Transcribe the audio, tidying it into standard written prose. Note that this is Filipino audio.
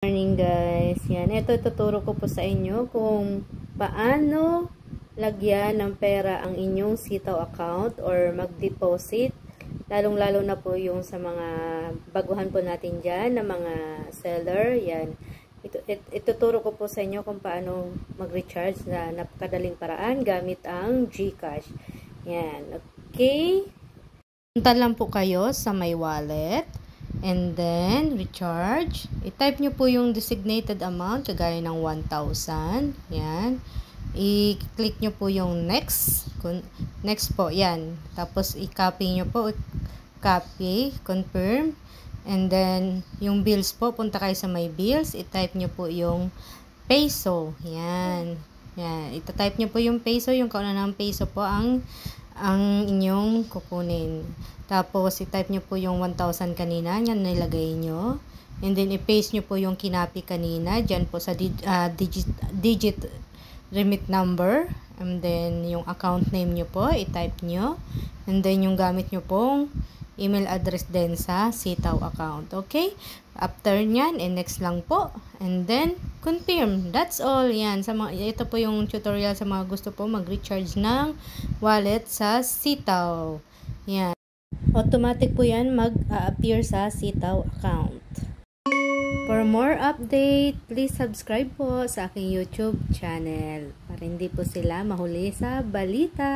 Morning guys, yan, ito tuturo ko po sa inyo kung paano lagyan ng pera ang inyong Sitaw account or mag-deposit, lalong-lalo na po yung sa mga baguhan po natin dyan na mga seller. Yan, ituturo ko po sa inyo kung paano mag-recharge na napakadaling paraan gamit ang GCash. Yan, okay, punta lang po kayo sa my wallet. And then, recharge. I-type nyo po yung designated amount, kagaya ng 1,000. Yan. I-click nyo po yung next. Next po, yan. Tapos, i-copy nyo po. Copy, confirm. And then, yung bills po, punta kayo sa my bills. I-type nyo po yung peso. Yan. Yan. I-type nyo po yung peso. Yung kaunang peso po ang inyong kukunin. Tapos, i-type nyo po yung 1,000 kanina. Yan, nilagay nyo. And then, i-paste nyo po yung kinapi kanina. Diyan po sa digit remit number. And then, yung account name nyo po, i-type nyo. And then, yung gamit nyo pong email address din sa Sitaw account. Okay? After nyan, next lang po. And then, confirm. That's all. Yan. Ito po yung tutorial sa mga gusto po mag-recharge ng wallet sa Sitaw. Yan. Automatic po yan mag-appear sa Sitaw account. For more update, please subscribe po sa aking YouTube channel para hindi po sila mahuli sa balita.